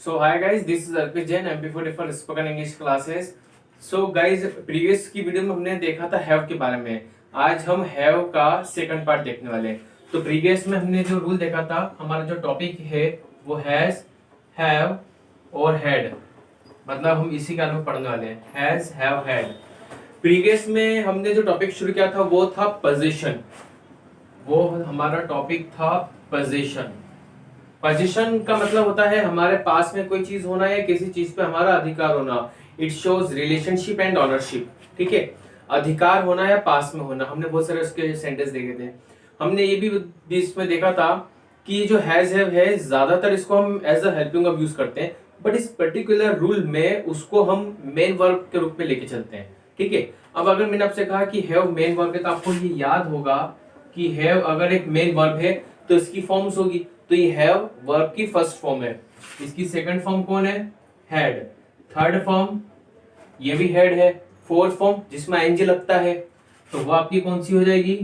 So hi guys, this is Arpit Jain, MP40 for spoken English classes. So guys, previous की video में हमने देखा था have के बारे में। आज हम हैव का सेकंड पार्ट देखने वाले हैं। तो प्रीवियस में हमने जो रूल देखा था, हमारा जो टॉपिक है वो हैज, हैव और हैड, मतलब हम इसी के बारे में पढ़ने वाले हैं, हैज, हैव, हैड। प्रीवियस में हमने जो टॉपिक शुरू किया था वो था पोजीशन। वो हमारा टॉपिक था पोजीशन। पोजीशन का मतलब होता है हमारे पास में कोई चीज होना या किसी चीज पे हमारा अधिकार होना। It shows relationship and ownership. ठीक है, अधिकार होना या पास में होना। हमने बहुत सारे उसके सेंटेंस देखे थे। हमने ये भी इसमें देखा था कि जो हैज हैव है, ज्यादातर इसको हम as a helping verb use करते हैं, बट इस पर्टिकुलर रूल में उसको हम मेन वर्ब के रूप में लेके चलते हैं। ठीक है, अब अगर मैंने आपसे कहा कि हैव मेन वर्ब है तो आपको ये याद होगा कि हैव अगर एक मेन वर्ब है तो इसकी फॉर्म्स होगी। तो ये हैव वर्ब की फर्स्ट फॉर्म है, इसकी सेकंड फॉर्म कौन है? हैड। थर्ड फॉर्म ये भी हैड है। फोर्थ फॉर्म जिसमें एंज लगता है तो वो आपकी कौन सी हो जाएगी?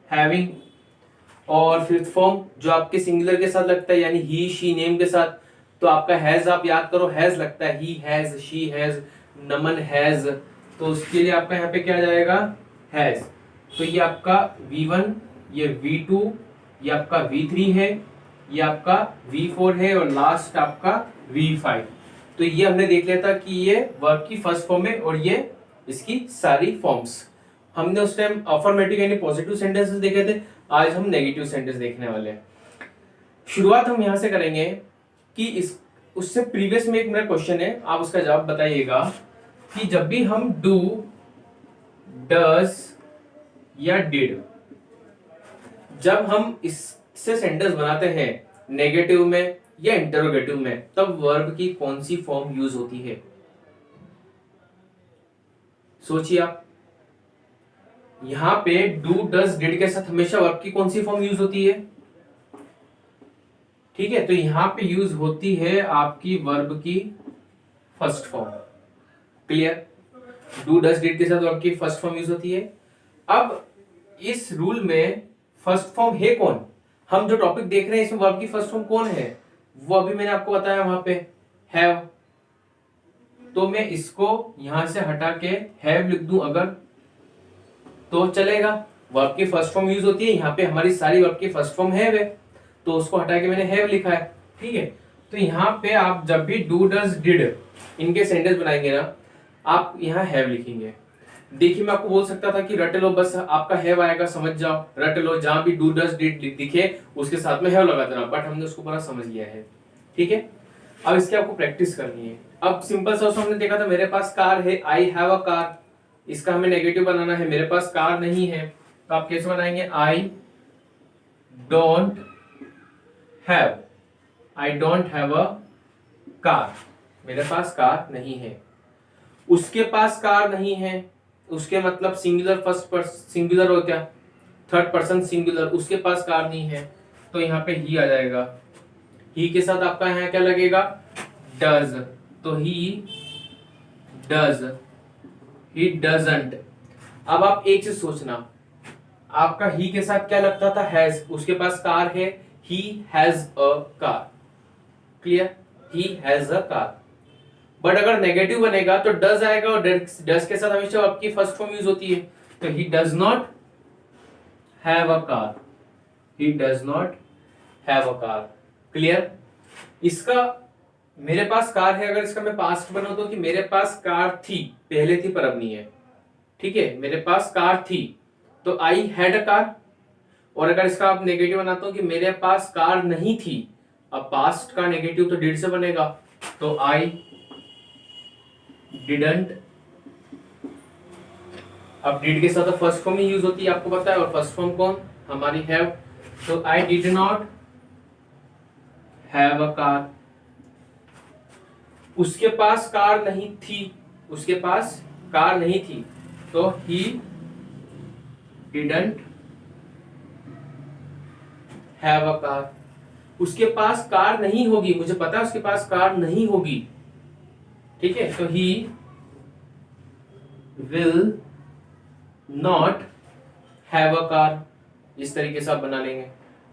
हैविंग। और फिफ्थ फॉर्म जो आपके सिंगुलर के साथ लगता है, यानी ही शी नेम के साथ, तो आपका हैज आप याद करो, हैज लगता है, he has, she has, Naman has, तो उसके लिए आपका यहाँ पे क्या जाएगा? हैज। तो ये आपका V1, ये V2, ये आपका V3 है, ये आपका V4 है और लास्ट आपका V5। तो ये हमने देख लिया था कि ये वर्ब की फर्स्ट फॉर्म है और ये इसकी सारी फॉर्म्स। हमने उस टाइम अफर्मेटिव यानी पॉजिटिव सेंटेंसेस देखे थे, आज हम नेगेटिव सेंटेंस देखने वाले हैं। शुरुआत हम यहां से करेंगे कि इस उससे प्रीवियस में एक मेरा क्वेश्चन है, आप उसका जवाब बताइएगा कि जब भी हम डू, डज या डिड, जब हम इससे सेंटेंस बनाते हैं नेगेटिव में या इंटरोगेटिव में, तब वर्ब की कौन सी फॉर्म यूज होती है? सोचिए आप। यहां पे डू, डज, डिड के साथ हमेशा वर्ब की कौन सी फॉर्म यूज होती है? ठीक है, तो यहां पे यूज होती है आपकी वर्ब की first form. Clear? Do, does, did के साथ वर्ब की फर्स्ट फॉर्म यूज होती है। अब इस रूल में फर्स्ट फॉर्म है कौन? हम जो टॉपिक देख रहे हैं इसमें वर्ब की फर्स्ट फॉर्म कौन है? वो अभी मैंने आपको बताया वहां पे, हैव। तो मैं इसको यहां से हटा के हैव लिख दूं अगर, तो चलेगा। वर्ब की फर्स्ट फॉर्म यूज होती है, यहाँ पे हमारी सारी वर्ब की फर्स्ट फॉर्म हैव है, तो उसको हटा के मैंने हैव लिखा है। ठीक है, तो यहाँ पे आप जब भी डू, डज, डिड इनके सेंटेंस बनाएंगे ना, आप यहाँ हैव लिखेंगे। देखिए, मैं आपको बोल सकता था कि रट लो, बस आपका हैव आएगा, समझ जाओ, रट लो, जहां भी डू, डज, डिड दिखे उसके साथ में हैव लगा देना, बट हमने उसको पूरा समझ लिया है। ठीक है, अब इसकी आपको प्रैक्टिस करनी है। अब सिंपल सा हमने देखा था, मेरे पास कार है, आई हैव अ कार, इसका हमें नेगेटिव बनाना है, मेरे पास कार नहीं है, तो आप कैसे बनाएंगे? I don't have, I don't have a car, मेरे पास कार नहीं है। उसके पास कार नहीं है, उसके मतलब सिंगुलर, फर्स्ट पर्सन सिंगुलर हो क्या, थर्ड पर्सन सिंगुलर, उसके पास कार नहीं है, तो यहाँ पे ही आ जाएगा। ही के साथ आपका यहाँ क्या लगेगा? डज, तो ही डज, ही डजंट। अब आप एक चीज सोचना, आपका ही के साथ क्या लगता था? हैज, उसके पास कार है, ही has a car. Clear? He has a car. But अगर नेगेटिव बनेगा तो डज आएगा, और डज के साथ हमेशा आपकी फर्स्ट फॉर्म यूज होती है, तो he does not have a car, he does not have a car. Clear? इसका मेरे पास कार है, अगर इसका मैं पास्ट बना तो कि मेरे पास कार थी, पहले थी पर अब नहीं है। ठीक है, मेरे पास कार थी, तो आई हैड अ कार। और अगर इसका आप नेगेटिव बनाता हूं कि मेरे पास कार नहीं थी, अब पास्ट का नेगेटिव तो डिड से बनेगा, तो आई डिडंट। अब डिड के साथ फर्स्ट फॉर्म ही यूज होती है, आपको पता है, और फर्स्ट फॉर्म कौन? हमारी हैव। तो I did not have a car. उसके पास कार नहीं थी, उसके पास कार नहीं थी, तो he didn't have a car. उसके पास कार नहीं होगी, मुझे पता है उसके पास कार नहीं होगी। ठीक है, तो he will not have a car, इस तरीके से आप बना लेंगे।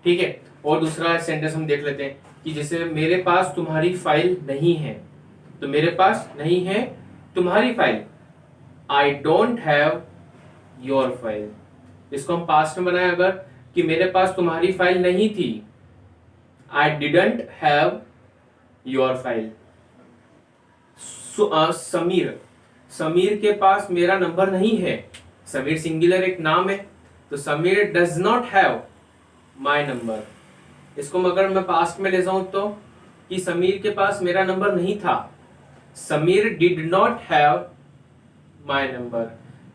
ठीक है, और दूसरा सेंटेंस हम देख लेते हैं। कि जैसे मेरे पास तुम्हारी फाइल नहीं है, तो मेरे पास नहीं है तुम्हारी file, I don't have your file. इसको हम पास्ट में बनाए अगर, कि मेरे पास तुम्हारी फाइल नहीं थी, I didn't have your file. Sameer, Sameer के पास मेरा नंबर नहीं है, समीर सिंगुलर एक नाम है, तो Sameer does not have my number. इसको अगर मैं पास्ट में ले जाऊं तो, कि समीर के पास मेरा नंबर नहीं था, Sameer did not have my number.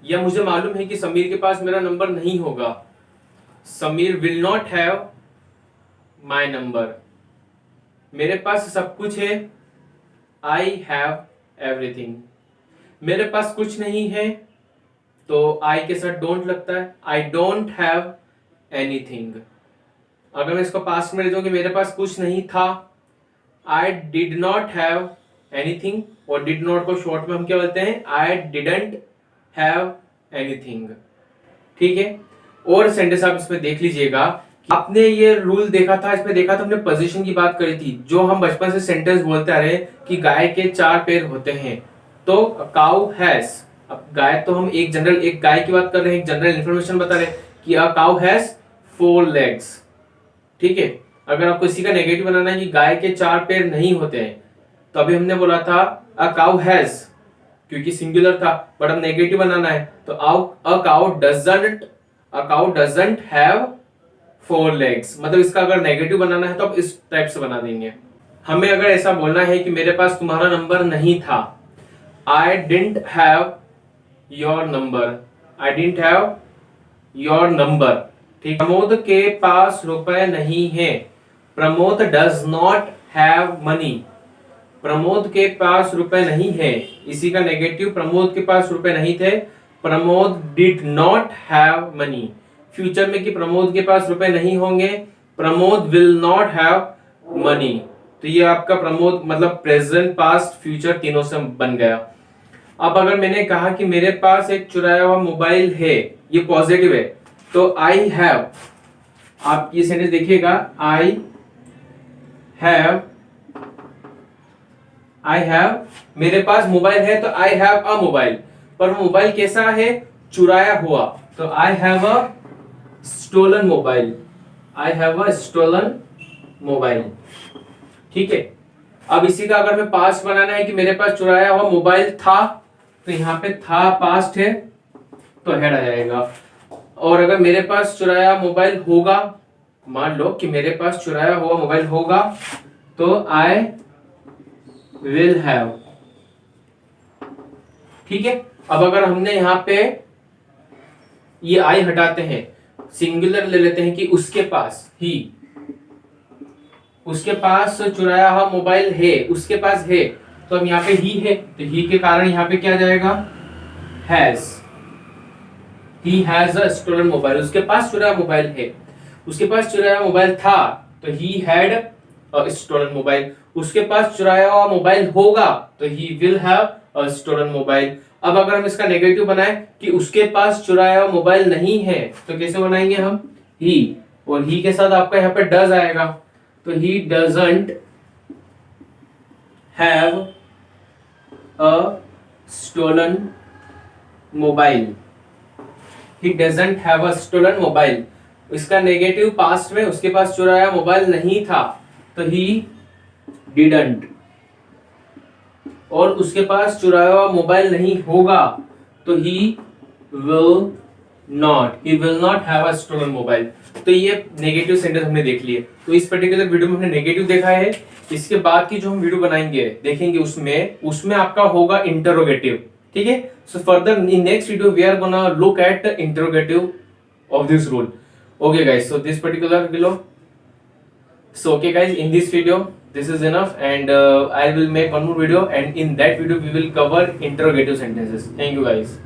या मुझे मालूम है कि समीर के पास मेरा नंबर नहीं होगा, Sameer will not have my number. मेरे पास सब कुछ है, आई हैव एवरीथिंग। मेरे पास कुछ नहीं है, तो आई के साथ डोंट लगता है, आई डोंट हैव एनीथिंग। अगर मैं इसको पास्ट में ले जाऊं कि मेरे पास कुछ नहीं था, I did not have anything, और डिड नॉट को शॉर्ट में हम क्या बोलते हैं, आई डिडंट हैव एनीथिंग। ठीक है। और सेंटेंस आप इसमें देख लीजिएगा, आपने ये रूल देखा था, इसमें देखा था हमने पोजीशन की बात करी थी, जो हम बचपन से सेंटेंस बोलते आ रहे हैं कि गाय के 4 पैर होते हैं, तो काउ हैज। अब गाय तो हम एक जनरल, एक गाय की बात कर रहे हैं, एक जनरल इंफॉर्मेशन बता रहे हैं कि अ काउ हैज 4 लेग्स। ठीक है। अगर आपको इसी का नेगेटिव बनाना है कि गाय के 4 पैर नहीं होते हैं, तो अभी हमने बोला था अ काउ हैज, क्योंकि सिंगुलर था, बट अब नेगेटिव बनाना है तो a cow doesn't have 4 legs. मतलब इसका अगर नेगेटिव बनाना है तो आप इस टाइप से बना देंगे। हमें अगर ऐसा बोलना है कि मेरे पास तुम्हारा नंबर नहीं था, I didn't have your number, I didn't have your number. ठीक। प्रमोद के पास रुपए नहीं है, Pramod does not have money. Pramod के पास रुपए नहीं है, इसी का नेगेटिव, प्रमोद के पास रुपए नहीं थे, Pramod did not have money. Future में कि प्रमोद के पास रुपए नहीं होंगे, Pramod will not have money. तो ये आपका प्रमोद मतलब प्रेजेंट, पास्ट, फ्यूचर तीनों से बन गया। अब अगर मैंने कहा कि मेरे पास एक चुराया हुआ मोबाइल है, ये पॉजिटिव है, तो आई हैव, आप ये सेंटेंस देखिएगा, आई हैव, मेरे पास मोबाइल है तो आई हैव अ मोबाइल, पर मोबाइल कैसा है, चुराया हुआ, तो I have a stolen mobile, I have a stolen mobile. ठीक है। अब इसी का अगर मैं पास्ट बनाना है कि मेरे पास चुराया हुआ मोबाइल था, तो यहाँ पे था पास्ट है तो हेड आ जाएगा। और अगर मेरे पास चुराया मोबाइल होगा, मान लो कि मेरे पास चुराया हुआ मोबाइल होगा, तो आई विल हैव। ठीक है। अब अगर हमने यहाँ पे ये आई हटाते हैं, सिंगुलर ले लेते हैं कि उसके पास, ही, उसके पास चुराया हुआ मोबाइल है, उसके पास है, तो हम यहाँ पे ही है, तो ही के कारण यहाँ पे क्या जाएगा, has. He has a stolen mobile, उसके पास चुराया मोबाइल है, उसके पास चुराया मोबाइल था, तो he had a stolen mobile. उसके पास चुराया हुआ मोबाइल होगा, तो he will have a stolen mobile. अब अगर हम इसका नेगेटिव बनाए कि उसके पास चुराया हुआ मोबाइल नहीं है, तो कैसे बनाएंगे हम, ही, और ही के साथ आपका यहाँ पे डज आएगा, तो he doesn't have a stolen mobile, he doesn't have a stolen mobile. इसका नेगेटिव पास्ट में, उसके पास चुराया मोबाइल नहीं था, तो ही डिडंट, और उसके पास चुराया हुआ मोबाइल नहीं होगा, तो he will not have a stolen mobile. तो ये नेगेटिव सेंटेंस हमने देख लिए। तो इस पर्टिकुलर वीडियो में हमने नेगेटिव देखा है। इसके बाद की जो हम वीडियो बनाएंगे, देखेंगे, उसमें आपका होगा इंटरोगेटिव। ठीक है। So further in next video we are gonna look at the interrogative of this rule. Okay guys, so this particular below, so okay guys, in this video this is enough, and I will make one more video, and in that video we will cover interrogative sentences. Thank you guys.